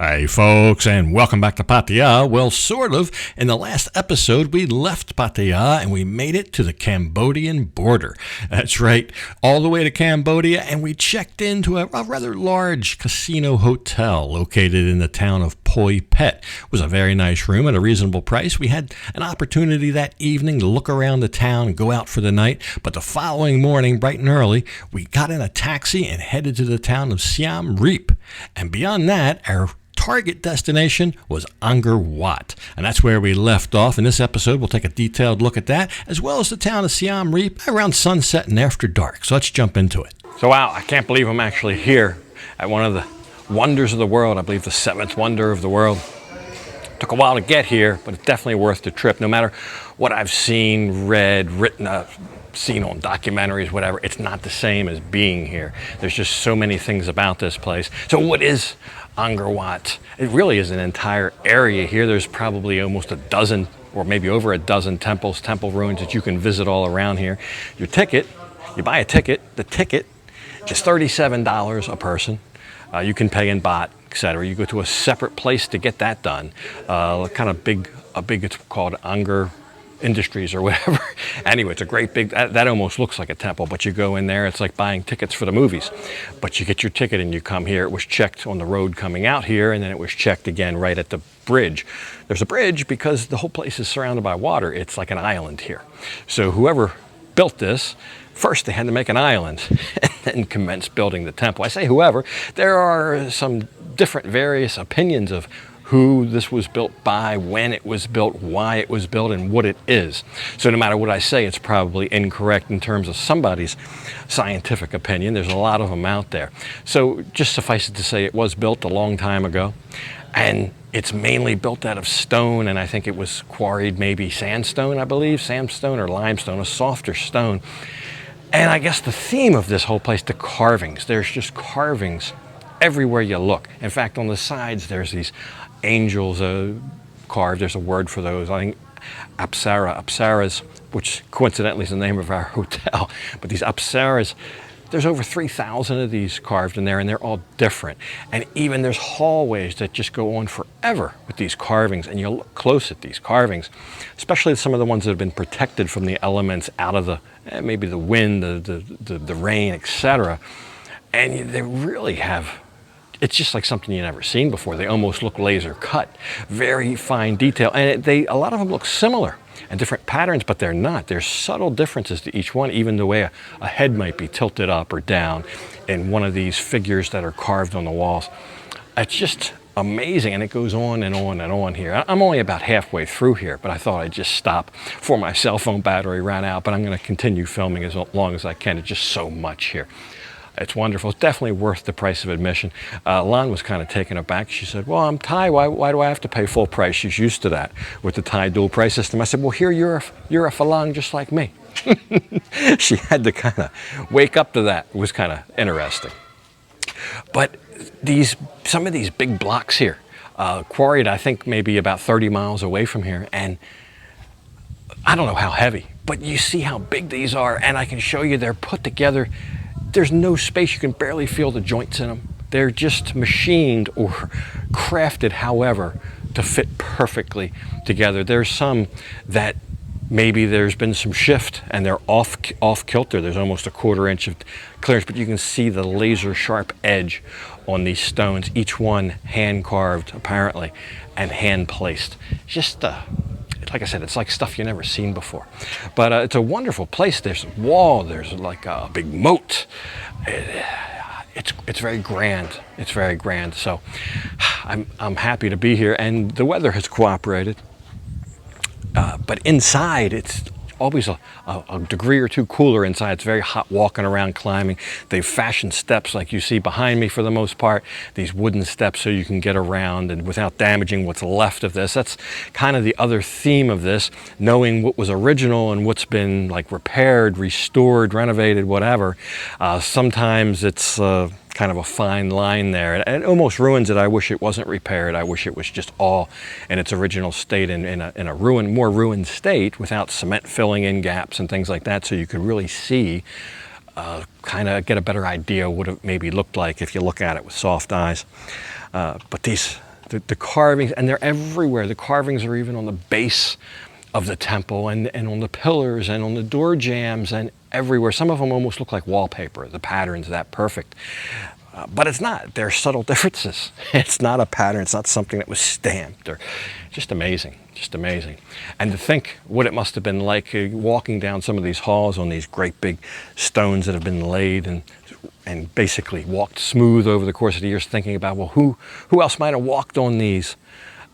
Hey folks, and welcome back to Pattaya. Well, sort of. In the last episode, we left Pattaya and we made it to the Cambodian border. That's right, all the way to Cambodia, and we checked into a rather large casino hotel located in the town of Poi Pet. It was a very nice room at a reasonable price. We had an opportunity that evening to look around the town and go out for the night, but the following morning, bright and early, we got in a taxi and headed to the town of Siem Reap. And beyond that, our target destination was Angkor Wat, and that's where we left off. In this episode, we'll take a detailed look at that, as well as the town of Siem Reap around sunset and after dark. So let's jump into it. So wow, I can't believe I'm actually here at one of the wonders of the world. I believe the seventh wonder of the world. Took a while to get here, but it's definitely worth the trip. No matter what I've seen, read, written, seen on documentaries, whatever, it's not the same as being here. There's just so many things about this place. So what is Angkor Wat? It really is an entire area here. There's probably almost a dozen or maybe over a dozen temples, temple ruins that you can visit all around here. Your ticket, you buy a ticket, the ticket is $37 a person. You can pay in baht, etc. You go to a separate place to get that done. Kind of big, it's called Angkor Industries or whatever. Anyway, it's a great big, that almost looks like a temple, but you go in there, it's like buying tickets for the movies. But you get your ticket and you come here. It was checked on the road coming out here, and then it was checked again right at the bridge. There's a bridge because the whole place is surrounded by water. It's like an island here. So whoever built this, first they had to make an island and then commence building the temple. I say whoever, there are some different various opinions of who this was built by, when it was built, why it was built, and what it is. So no matter what I say, it's probably incorrect in terms of somebody's scientific opinion. There's a lot of them out there. So just suffice it to say it was built a long time ago, and it's mainly built out of stone, and I think it was quarried maybe sandstone, I believe, sandstone or limestone, a softer stone. And I guess the theme of this whole place, the carvings, there's just carvings everywhere you look. In fact, on the sides, there's these angels carved. There's a word for those. I think apsaras, which coincidentally is the name of our hotel. But these apsaras, there's over 3,000 of these carved in there, and they're all different. And even there's hallways that just go on forever with these carvings, and you look close at these carvings, especially some of the ones that have been protected from the elements out of the maybe the wind, the rain, etc. And they really have, it's just like something you've never seen before. They almost look laser cut, very fine detail. And a lot of them look similar and different patterns, but they're not. There's subtle differences to each one, even the way a head might be tilted up or down in one of these figures that are carved on the walls. It's just amazing, and it goes on and on and on here. I'm only about halfway through here, but I thought I'd just stop before my cell phone battery ran out, but I'm gonna continue filming as long as I can. It's just so much here. It's wonderful. It's definitely worth the price of admission. Lan was kind of taken aback. She said, well, I'm Thai. Why do I have to pay full price? She's used to that with the Thai dual price system. I said, well, here you're a Falang just like me. She had to kind of wake up to that. It was kind of interesting. But some of these big blocks here, quarried, I think maybe about 30 miles away from here, and I don't know how heavy, but you see how big these are, and I can show you they're put together. There's no space. You can barely feel the joints in them. They're just machined or crafted, however, to fit perfectly together. There's some that maybe there's been some shift and they're off kilter. There's almost a 1/4 inch of clearance, but you can see the laser sharp edge on these stones, each one hand carved apparently and hand placed. Just like I said, it's like stuff you've never seen before. But it's a wonderful place. There's a wall, there's like a big moat. It's very grand. It's very grand. So I'm happy to be here, and the weather has cooperated. But inside, it's always a degree or two cooler inside. It's very hot walking around, climbing. They've fashioned steps like you see behind me for the most part, these wooden steps so you can get around and without damaging what's left of this. That's kind of the other theme of this, knowing what was original and what's been like repaired, restored, renovated, whatever. Sometimes it's kind of a fine line there. It almost ruins it. I wish it wasn't repaired. I wish it was just all in its original state, in a more ruined state, without cement filling in gaps and things like that, so you could really see kind of get a better idea what it maybe looked like if you look at it with soft eyes. But the carvings, and they're everywhere. The carvings are even on the base of the temple and on the pillars and on the door jambs and everywhere. Some of them almost look like wallpaper. The pattern's that perfect. But it's not. There are subtle differences. It's not a pattern. It's not something that was stamped. Or just amazing. Just amazing. And to think what it must have been like walking down some of these halls on these great big stones that have been laid and basically walked smooth over the course of the years, thinking about, well, who else might have walked on these,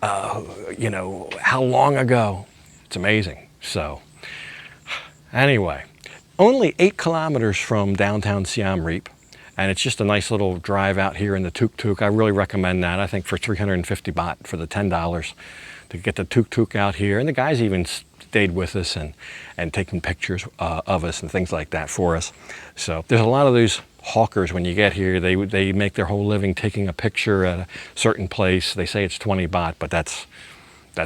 how long ago? It's amazing. So anyway, only 8 kilometers from downtown Siem Reap. And it's just a nice little drive out here in the tuk-tuk. I really recommend that. I think for 350 baht for the $10 to get the tuk-tuk out here. And the guys even stayed with us and taking pictures of us and things like that for us. So there's a lot of these hawkers when you get here. They make their whole living taking a picture at a certain place. They say it's 20 baht, but that's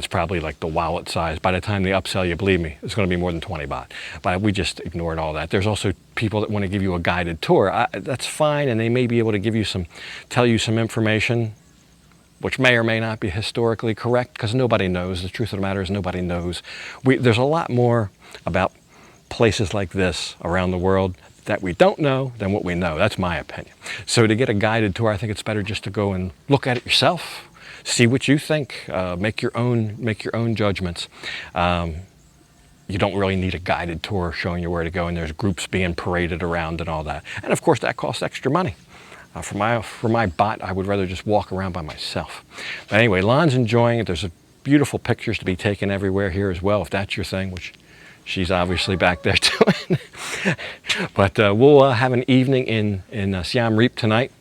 probably like the wallet size. By the time they upsell you, believe me, it's going to be more than 20 baht. But we just ignored all that. There's also people that want to give you a guided tour. That's fine, and they may be able to give you tell you some information, which may or may not be historically correct, because nobody knows. The truth of the matter is nobody knows. There's a lot more about places like this around the world that we don't know than what we know. That's my opinion. So to get a guided tour, I think it's better just to go and look at it yourself. See what you think. Make your own judgments. You don't really need a guided tour showing you where to go, and there's groups being paraded around and all that. And of course, that costs extra money. For my bot, I would rather just walk around by myself. But anyway, Lon's enjoying it. There's beautiful pictures to be taken everywhere here as well, if that's your thing, which she's obviously back there doing. But we'll have an evening in Siem Reap tonight.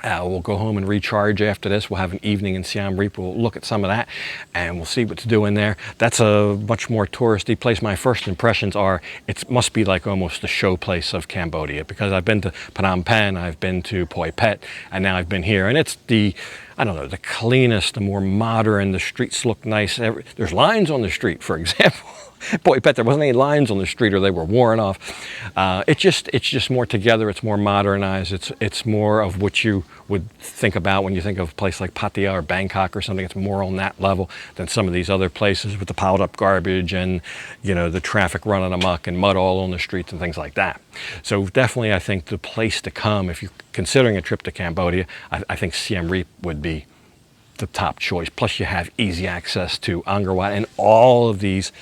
We'll go home and recharge after this. We'll have an evening in Siem Reap. We'll look at some of that and we'll see what to do in there. That's a much more touristy place. My first impressions are it must be like almost the show place of Cambodia, because I've been to Phnom Penh, I've been to Poi Phet, and now I've been here. And it's the cleanest, the more modern. The streets look nice. There's lines on the street, for example. Boy, bet there wasn't any lines on the street or they were worn off. It's just more together. It's more modernized. It's more of what you would think about when you think of a place like Pattaya or Bangkok or something. It's more on that level than some of these other places with the piled up garbage and, the traffic running amok and mud all on the streets and things like that. So definitely, I think the place to come if you're considering a trip to Cambodia, I think Siem Reap would be the top choice. Plus you have easy access to Angkor Wat and all of these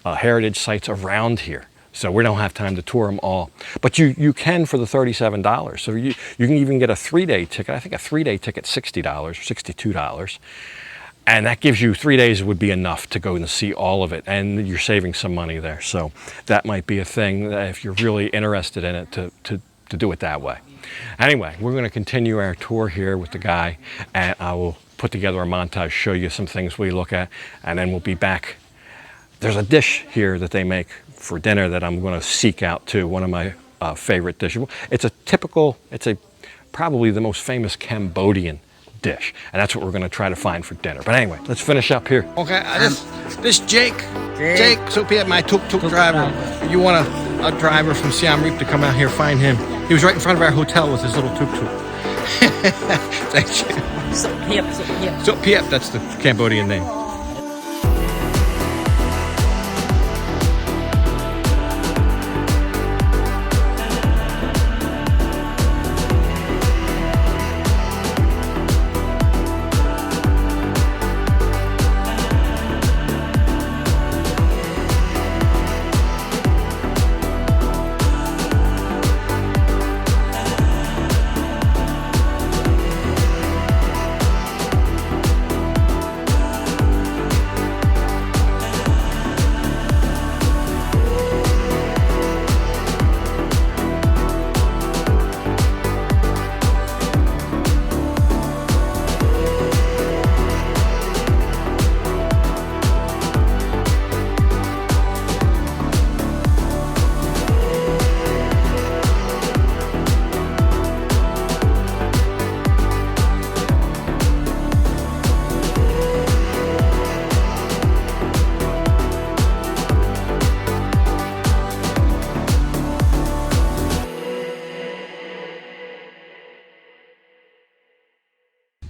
heritage sites around here. So we don't have time to tour them all. But you can for the $37. So you can even get a 3-day ticket. I think a 3-day ticket's $60 or $62. And that gives you 3 days would be enough to go and see all of it. And you're saving some money there. So that might be a thing that if you're really interested in it to do it that way. Anyway, we're going to continue our tour here with the guy, and I will put together a montage, show you some things we look at, and then we'll be back. There's a dish here that they make for dinner that I'm going to seek out too, one of my favorite dishes. It's probably the most famous Cambodian dish, and that's what we're going to try to find for dinner. But anyway, let's finish up here. Okay, this Jake, so be my tuk-tuk driver. You want a driver from Siem Reap to come out here, find him. He was right in front of our hotel with his little tuk-tuk. Thank you. Sup Piep, that's the Cambodian name.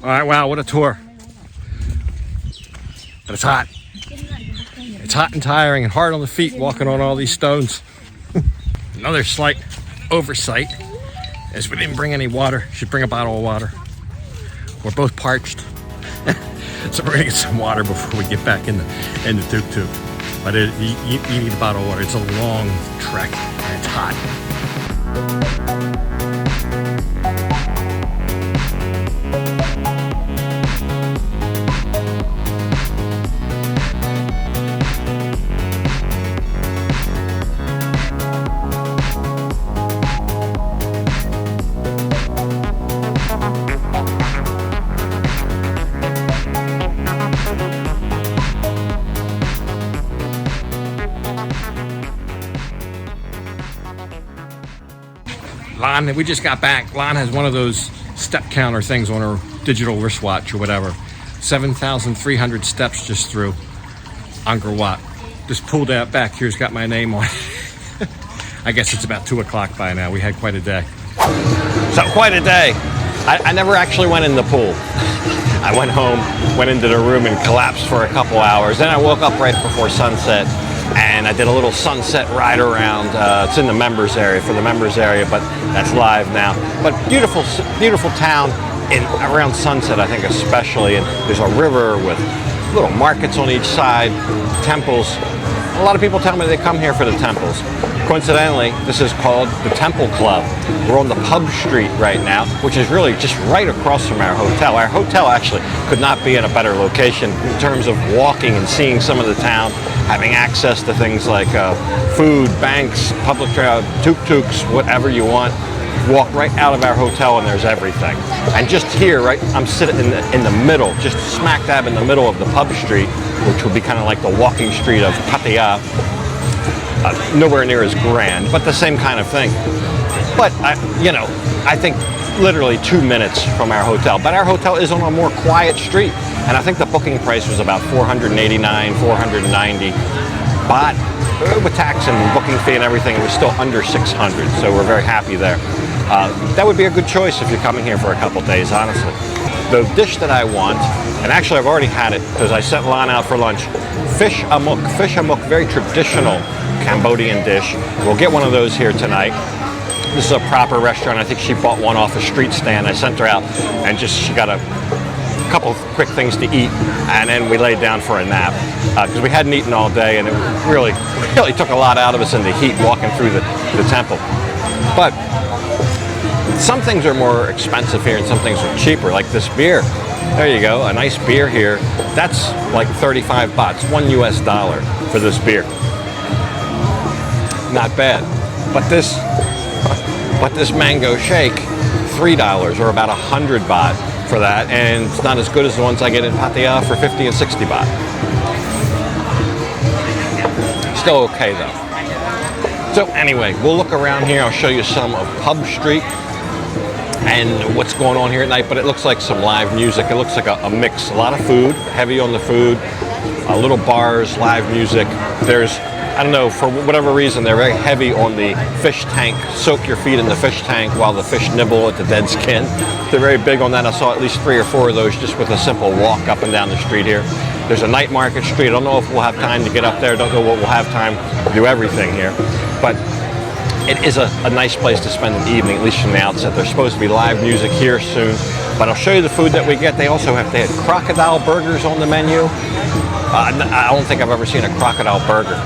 All right, wow, what a tour. But it's hot. It's hot and tiring and hard on the feet walking on all these stones. Another slight oversight is we didn't bring any water. Should bring a bottle of water. We're both parched. So we're gonna get some water before we get back in the tuk-tuk. But you need a bottle of water. It's a long trek and it's hot. Lon, we just got back. Lon has one of those step counter things on her digital wristwatch or whatever. 7,300 steps just through Angkor Wat. Just pulled out back. Here's got my name on it. I guess it's about 2 o'clock by now. We had quite a day. So quite a day. I never actually went in the pool. I went home, went into the room and collapsed for a couple hours. Then I woke up right before sunset and I did a little sunset ride around. It's in the members area, for the members area, but that's live now. But beautiful, beautiful town around sunset, I think especially. And there's a river with little markets on each side, temples. A lot of people tell me they come here for the temples. Coincidentally, this is called the Temple Club. We're on the pub street right now, which is really just right across from our hotel. Our hotel actually could not be in a better location in terms of walking and seeing some of the town, having access to things like food, banks, public tuk-tuks, whatever you want. Walk right out of our hotel and there's everything. And just here, right, I'm sitting in the middle, just smack dab in the middle of the pub street, which would be kind of like the walking street of Pattaya. Nowhere near as grand, but the same kind of thing. But, I think literally 2 minutes from our hotel. But our hotel is on a more quiet street. And I think the booking price was about $489, $490 baht. With tax and booking fee and everything, it was still under 600. So we're very happy there. That would be a good choice if you're coming here for a couple days, honestly. The dish that I want, and actually I've already had it because I sent Lon out for lunch, fish amok. Fish amok, very traditional Cambodian dish. We'll get one of those here tonight. This is a proper restaurant. I think she bought one off a street stand. I sent her out and she got a couple of quick things to eat, and then we laid down for a nap because we hadn't eaten all day, and it really took a lot out of us in the heat walking through the temple. But some things are more expensive here and some things are cheaper, like this beer. There you go, a nice beer here. That's like 35 bahts, $1 US for this beer. Not bad. But this mango shake, $3 or about 100 baht for that, and it's not as good as the ones I get in Pattaya for 50 and 60 baht. Still okay though. So anyway, we'll look around here. I'll show you some of Pub Street and what's going on here at night, but it looks like some live music. It looks like a mix, a lot of food, heavy on the food, little bars, live music. There's, I don't know, for whatever reason, they're very heavy on the fish tank. Soak your feet in the fish tank while the fish nibble at the dead skin. They're very big on that. I saw at least 3 or 4 of those just with a simple walk up and down the street here. There's a night market street. I don't know if we'll have time to get up there. Don't know what we'll have time to do everything here. But it is a nice place to spend an evening, at least from the outset. There's supposed to be live music here soon. But I'll show you the food that we get. They had crocodile burgers on the menu. I don't think I've ever seen a crocodile burger.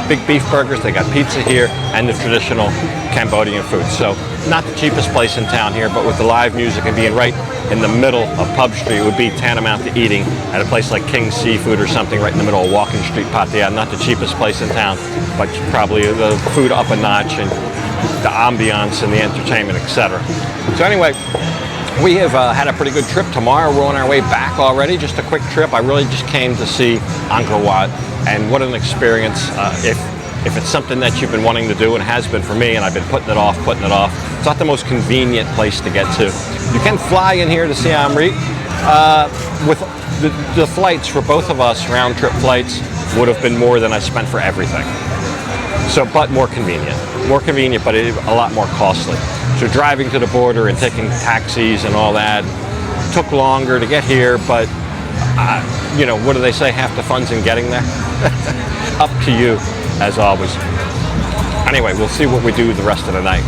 Big beef burgers, they got pizza here, and the traditional Cambodian food. So not the cheapest place in town here, but with the live music and being right in the middle of Pub Street, it would be tantamount to eating at a place like Kickz Seafood or something right in the middle of Walking Street, Pattaya. Not the cheapest place in town, but probably the food up a notch and the ambiance and the entertainment, etc. So anyway, we have had a pretty good trip. Tomorrow we're on our way back already. Just a quick trip. I really just came to see Angkor Wat, and what an experience. If it's something that you've been wanting to do, and has been for me, and I've been putting it off. It's not the most convenient place to get to. You can fly in here to Siem Reap. With the flights for both of us, round trip flights, would have been more than I spent for everything. So, but more convenient, but a lot more costly. So driving to the border and taking taxis and all that, took longer to get here, but what do they say? Half the fun's in getting there. Up to you, as always. Anyway, we'll see what we do the rest of the night.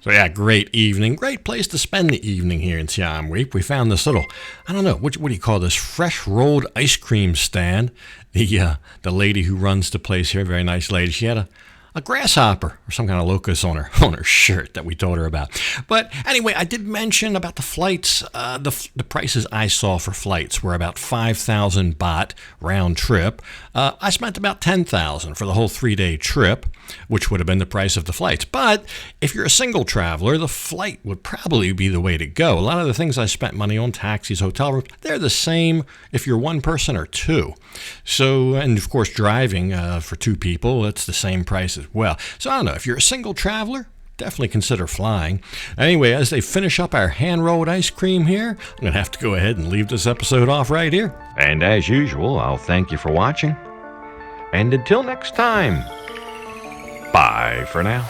So yeah, great evening. Great place to spend the evening here in Siem Reap. We found this little, I don't know, what do you call this, fresh rolled ice cream stand. The lady who runs the place here, very nice lady, she had a grasshopper or some kind of locust on her shirt that we told her about. But anyway, I did mention about the flights. The prices I saw for flights were about 5,000 baht round trip. I spent about 10,000 for the whole 3-day trip, which would have been the price of the flights. But if you're a single traveler, the flight would probably be the way to go. A lot of the things I spent money on, taxis, hotel rooms, they're the same if you're one person or two. So, and of course, driving for two people, it's the same price as well. So I don't know, if you're a single traveler, definitely consider flying. Anyway, as they finish up our hand-rolled ice cream here, I'm going to have to go ahead and leave this episode off right here. And as usual, I'll thank you for watching. And until next time, bye for now.